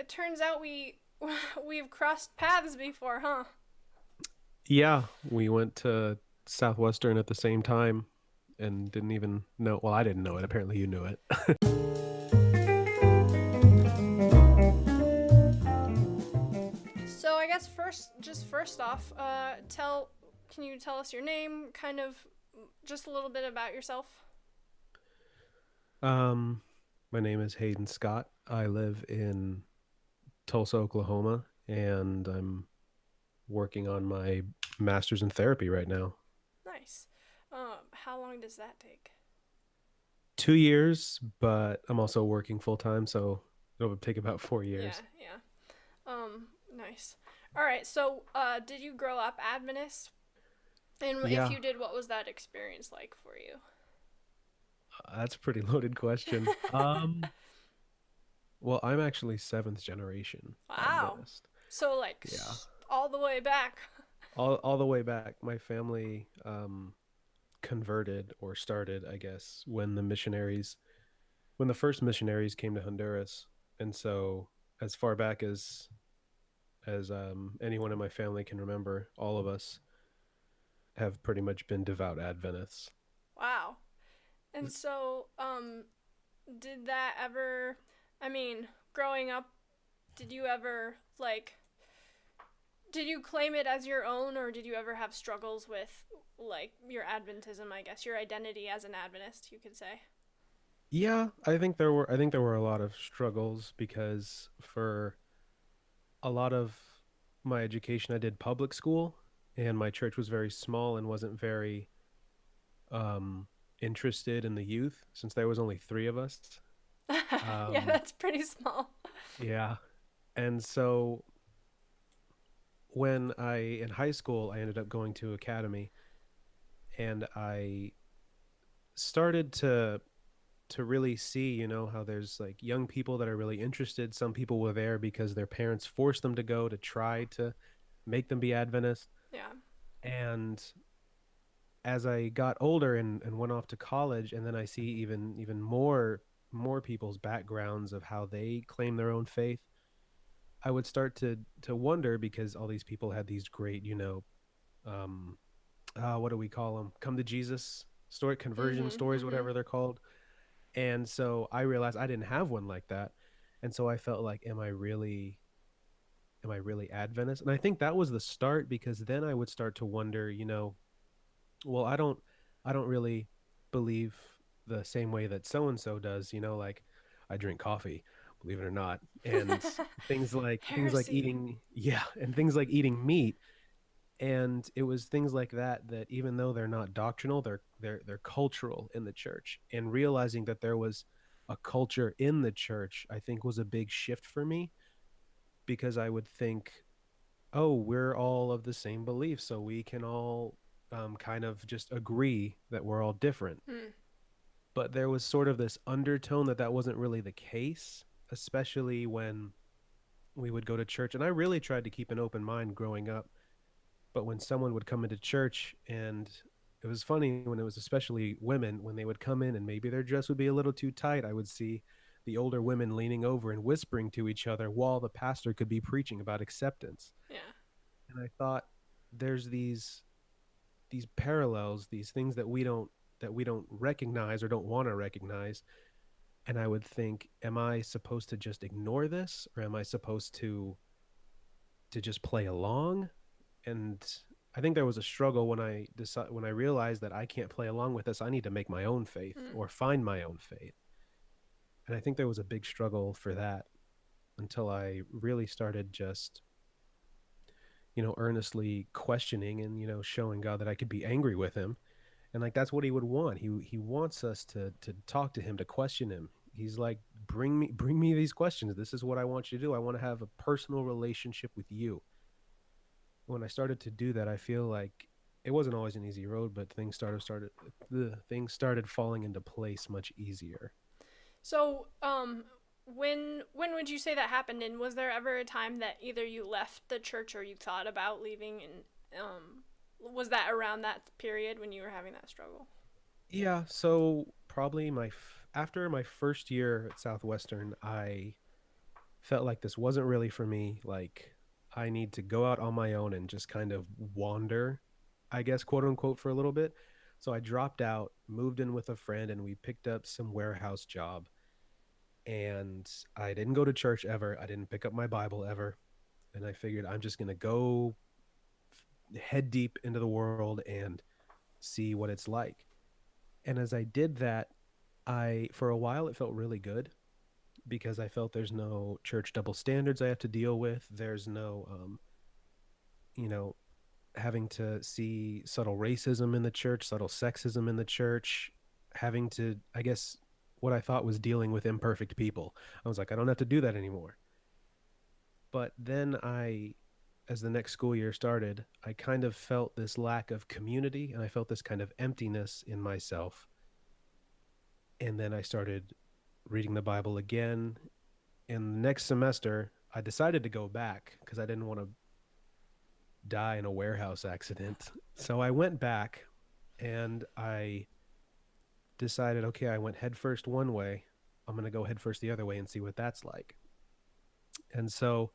it turns out we've crossed paths before, huh? Yeah, we went to Southwestern at the same time and didn't even know. Well, I didn't know it. Apparently, you knew it. So I guess first off, can you tell us your name, kind of, just a little bit about yourself? Um, my name is Hayden Scott. I live in Tulsa, Oklahoma, and I'm working on my master's in therapy right now. Nice. How long does that take? 2 years, but I'm also working full time, so it'll take about four Yeah, years. yeah. Nice. All right. So, did you grow up Adventist? And if Yeah, you did, what was that experience like for you? that's a pretty loaded question. Well, I'm actually seventh generation Wow. Adventist. So like Yeah. all the way back. All the way back. My family converted or started, I guess, when the first missionaries came to Honduras. And so as far back as anyone in my family can remember, all of us have pretty much been devout Adventists. Wow. And so, did that ever? I mean, growing up, did you ever like? Did you claim it as your own, or did you ever have struggles with like your Adventism? I guess your identity as an Adventist, you could say. Yeah, I think there were a lot of struggles because for a lot of my education I did public school, and my church was very small and wasn't very um interested in the youth since there was only three of us. Yeah, Um that's pretty small. yeah. And so when I in high school I ended up going to academy, and I started to really see, how there's like young people that are really interested. Some people were there because their parents forced them to go to try to make them be Adventist. Yeah. And as I got older and went off to college, and then I see even more people's backgrounds of how they claim their own faith, I would start to wonder, because all these people had these great, um what do we call them? Come to Jesus story, conversion Mhm. stories, Mhm. whatever they're called. And so I realized I didn't have one like that. And so I felt like, am I really Adventist? And I think that was the start, because then I would start to wonder, well, I don't really believe the same way that so and so does, like I drink coffee, believe it or not. And things like Heresy. eating, yeah, and things like eating meat. And it was things like that even though they're not doctrinal, they're cultural in the church. And realizing that there was a culture in the church, I think, was a big shift for me, because I would think, oh, we're all of the same belief, so we can all kind of just agree that we're all different. Hmm. But there was sort of this undertone that wasn't really the case, especially when we would go to church. And I really tried to keep an open mind growing up. But when someone would come into church, and it was funny when it was especially women, when they would come in and maybe their dress would be a little too tight, I would see the older women leaning over and whispering to each other while the pastor could be preaching about acceptance. Yeah. And I thought, there's these parallels, these things that we don't recognize or don't want to recognize. And I would think, am I supposed to just ignore this, or am I supposed to just play along? And I think there was a struggle when I realized that I can't play along with this. I need to make my own faith Hmm. or find my own faith. And I think there was a big struggle for that until I really started just, earnestly questioning and, showing God that I could be angry with him. And like that's what he would want. He wants us to talk to him, to question him. He's like, bring me these questions. This is what I want you to do. I want to have a personal relationship with you. When I started to do that, I feel like it wasn't always an easy road, but things started falling into place much easier. So, when would you say that happened? And was there ever a time that either you left the church or you thought about leaving? And was that around that period when you were having that struggle? Yeah, so probably after my first year at Southwestern, I felt like this wasn't really for me. Like, I need to go out on my own and just kind of wander, I guess, quote unquote, for a little bit. So I dropped out, moved in with a friend, and we picked up some warehouse job. And I didn't go to church ever. I didn't pick up my Bible ever. And I figured I'm just going to go head deep into the world and see what it's like. And as I did that, for a while, it felt really good because I felt there's no church double standards I have to deal with. There's no, you know, having to see subtle racism in the church, subtle sexism in the church, having to, I guess, what I thought was dealing with imperfect people. I was like, I don't have to do that anymore. But then as the next school year started, I kind of felt this lack of community and I felt this kind of emptiness in myself. And then I started reading the Bible again. And the next semester, I decided to go back because I didn't want to die in a warehouse accident. So I went back and I decided, okay, I went headfirst one way. I'm going to go headfirst the other way and see what that's like. And so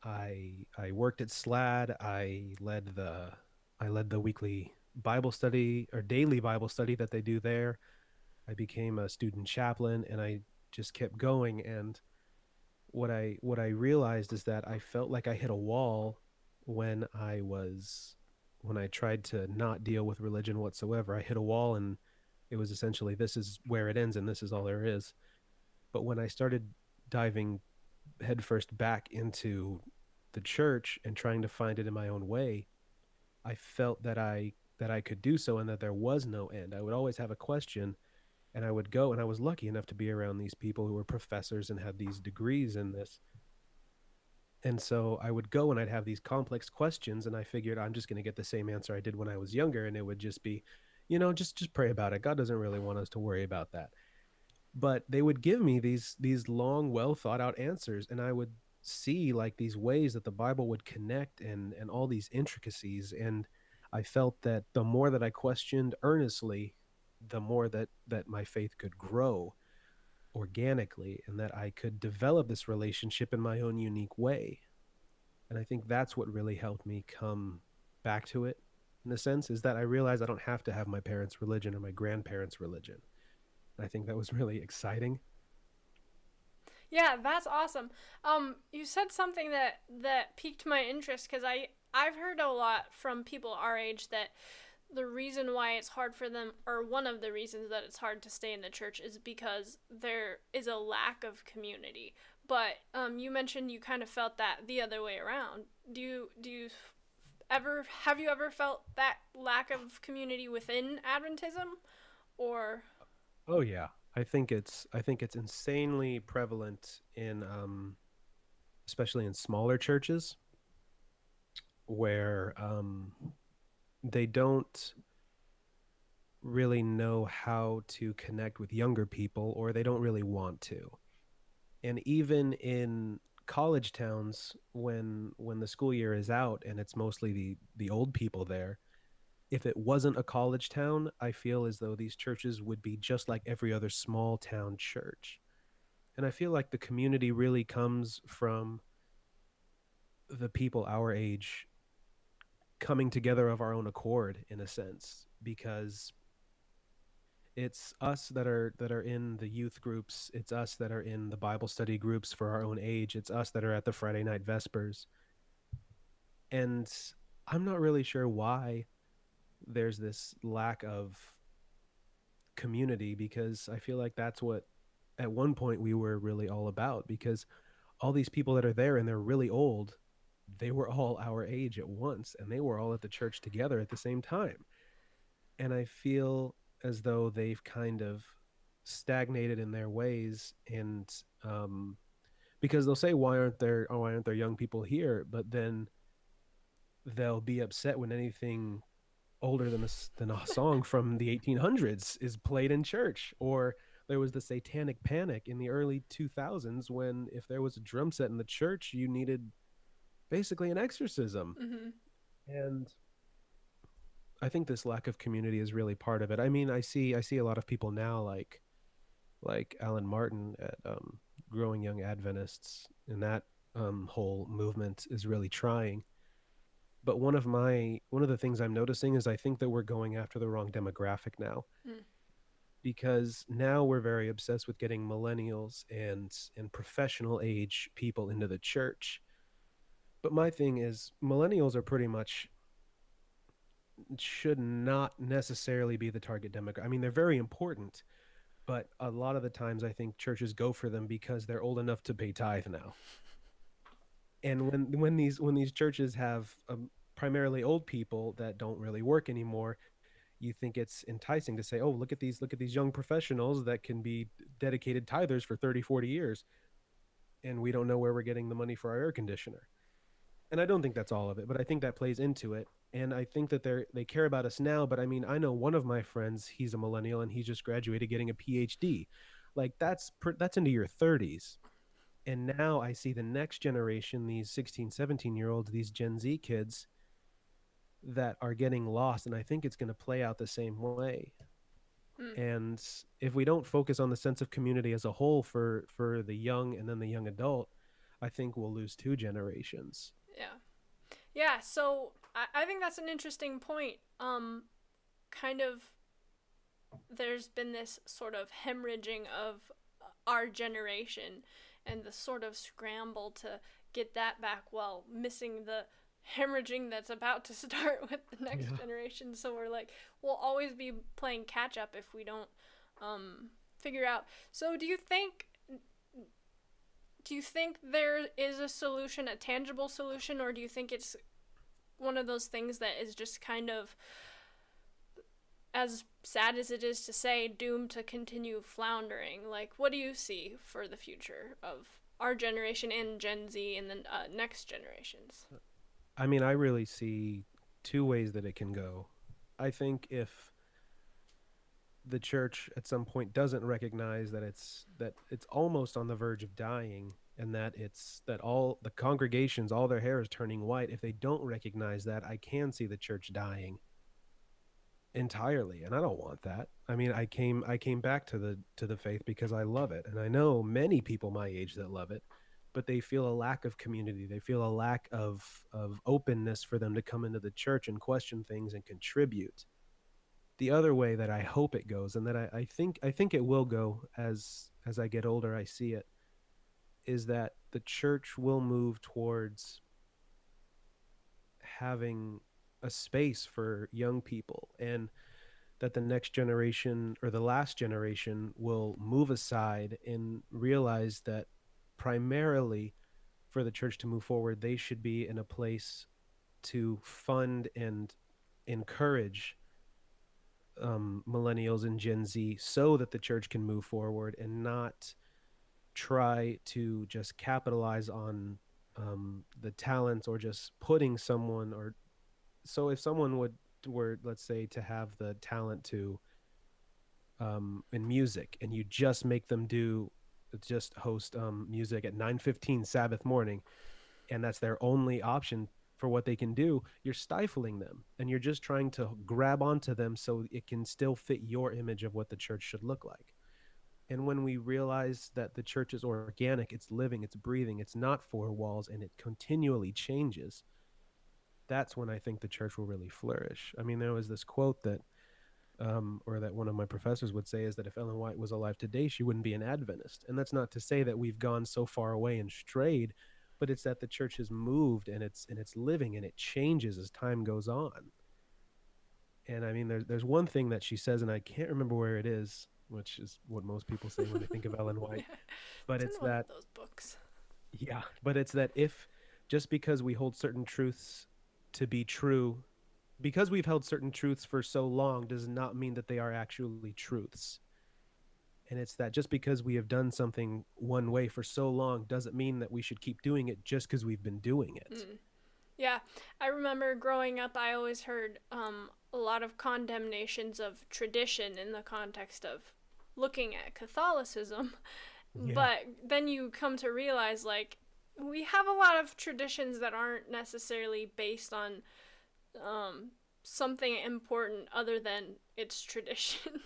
I worked at SLAD. I led the weekly Bible study or daily Bible study that they do there. I became a student chaplain and I just kept going. And what I realized is that I felt like I hit a wall when when I tried to not deal with religion whatsoever. I hit a wall and it was essentially this is where it ends and this is all there is. But when I started diving headfirst back into the church and trying to find it in my own way, I felt that I could do so and that there was no end. I would always have a question and I would go, and I was lucky enough to be around these people who were professors and had these degrees in this. And so I would go and I'd have these complex questions and I figured I'm just going to get the same answer I did when I was younger and it would just be, just pray about it. God doesn't really want us to worry about that. But they would give me these long, well thought out answers and I would see like these ways that the Bible would connect and all these intricacies, and I felt that the more that I questioned earnestly, the more that my faith could grow organically and that I could develop this relationship in my own unique way. And I think that's what really helped me come back to it in a sense, is that I realized I don't have to have my parents' religion or my grandparents' religion. And I think that was really exciting. Yeah, that's awesome. You said something that piqued my interest because I've heard a lot from people our age that the reason why it's hard for them, or one of the reasons that it's hard to stay in the church, is because there is a lack of community. But you mentioned you kind of felt that the other way around. Do you ever have you ever felt that lack of community within Adventism, or? Oh yeah. I think it's insanely prevalent in especially in smaller churches where they don't really know how to connect with younger people or they don't really want to. And even in college towns when the school year is out and it's mostly the old people there, if it wasn't a college town, I feel as though these churches would be just like every other small town church. And I feel like the community really comes from the people our age coming together of our own accord in a sense, because it's us that are in the youth groups, it's us that are in the Bible study groups for our own age, it's us that are at the Friday night vespers. And I'm not really sure why there's this lack of community, because I feel like that's what at one point we were really all about, because all these people that are there and they're really old, they were all our age at once and they were all at the church together at the same time. And I feel as though they've kind of stagnated in their ways, and because they'll say why aren't there young people here, but then they'll be upset when anything older than a song from the 1800s is played in church. Or there was the satanic panic in the early 2000s when if there was a drum set in the church you needed basically an exorcism. Mm-hmm. And I think this lack of community is really part of it. I mean, I see a lot of people now like Alan Martin at growing young Adventists, and that whole movement is really trying. But one of the things I'm noticing is I think that we're going after the wrong demographic now, Mm. because now we're very obsessed with getting millennials and professional age people into the church. But my thing is millennials are pretty much should not necessarily be the target demographic. I mean, they're very important, but a lot of the times I think churches go for them because they're old enough to pay tithe now. And when these churches have primarily old people that don't really work anymore, you think it's enticing to say, "Oh, look at these young professionals that can be dedicated tithers for 30, 40 years, and we don't know where we're getting the money for our air conditioner." And I don't think that's all of it, but I think that plays into it. And I think that they care about us now, but I mean, I know one of my friends, he's a millennial and he just graduated getting a PhD. Like that's into your 30s. And now I see the next generation, these 16, 17-year-olds, these Gen Z kids that are getting lost, and I think it's going to play out the same way. Mm. And if we don't focus on the sense of community as a whole for the young and then the young adult, I think we'll lose two generations. Yeah. Yeah, so I think that's an interesting point. Kind of, there's been this sort of hemorrhaging of our generation and the sort of scramble to get that back while missing the hemorrhaging that's about to start with the next Yeah. generation. So we're like, we'll always be playing catch up if we don't figure out. So do you think there is a solution, a tangible solution, or do you think it's one of those things that is just kind of, as sad as it is to say, doomed to continue floundering? Like, what do you see for the future of our generation and Gen Z and the next generations? I mean, I really see two ways that it can go. I think if the church at some point doesn't recognize that it's almost on the verge of dying, and that all the congregations, all their hair is turning white, if they don't recognize that, I can see the church dying entirely, and I don't want that. I mean, I came back to the faith because I love it, and I know many people my age that love it, but they feel a lack of community. They feel a lack of openness for them to come into the church and question things and contribute. The other way that I hope it goes, and that I think it will go as I get older, I see it, is that the church will move towards having a space for young people, and that the next generation or the last generation will move aside and realize that primarily for the church to move forward, they should be in a place to fund and encourage millennials and Gen Z so that the church can move forward and not try to just capitalize on the talents or just putting someone or so if someone were, let's say, to have the talent to in music, and you just make them do just host music at 9:15 Sabbath morning, and that's their only option for what they can do, you're stifling them and you're just trying to grab onto them so it can still fit your image of what the church should look like. And when we realize that the church is organic, it's living, it's breathing, it's not four walls, and it continually changes, that's when I think the church will really flourish. I mean, there was this quote that, or that one of my professors would say, is that if Ellen White was alive today, she wouldn't be an Adventist. And that's not to say that we've gone so far away and strayed, but it's that the church has moved, and it's living, and it changes as time goes on. And I mean, there's one thing that she says, and I can't remember where it is, which is what most people say when they think of Ellen White. But It's in it's one of that, those books. yeah, but it's that if just because we hold certain truths to be true, because we've held certain truths for so long, does not mean that they are actually truths. And it's that just because we have done something one way for so long doesn't mean that we should keep doing it just because we've been doing it. Mm. Yeah, I remember growing up, I always heard a lot of condemnations of tradition in the context of looking at Catholicism. Yeah. But then you come to realize, like, we have a lot of traditions that aren't necessarily based on something important other than its tradition.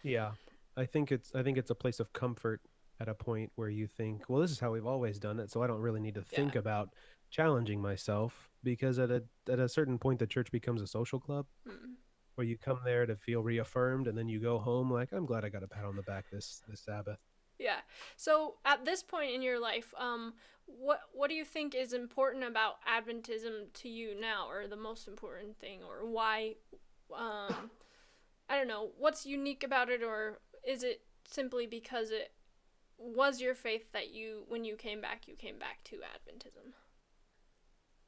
Yeah. I think it's a place of comfort. at a point where you think, well, this is how we've always done it, so I don't really need to Yeah. think about challenging myself, because at a certain point the church becomes a social club Mm. where you come there to feel reaffirmed, and then you go home like, I'm glad I got a pat on the back this Sabbath. Yeah. So at this point in your life, what do you think is important about Adventism to you now, or the most important thing, or why? Um, I don't know. What's unique about it, or is it simply because it was your faith that when you came back to Adventism?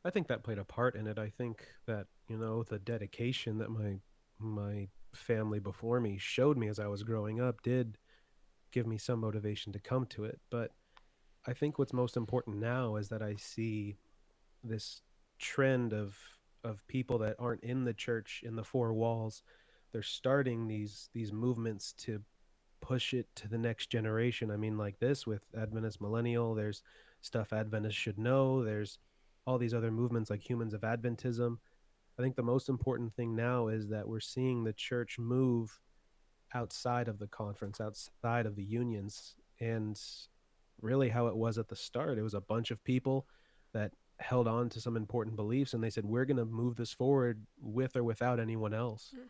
I think that played a part in it. I think that, the dedication that my family before me showed me as I was growing up did give me some motivation to come to it. But I think what's most important now is that I see this trend of people that aren't in the church in the four walls. They're starting these movements to push it to the next generation. I mean, like this with Adventist Millennial, there's stuff Adventists should know. There's all these other movements like Humans of Adventism. I think the most important thing now is that we're seeing the church move outside of the conference, outside of the unions, and really how it was at the start. It was a bunch of people that held on to some important beliefs, and they said, we're going to move this forward with or without anyone else. Mm.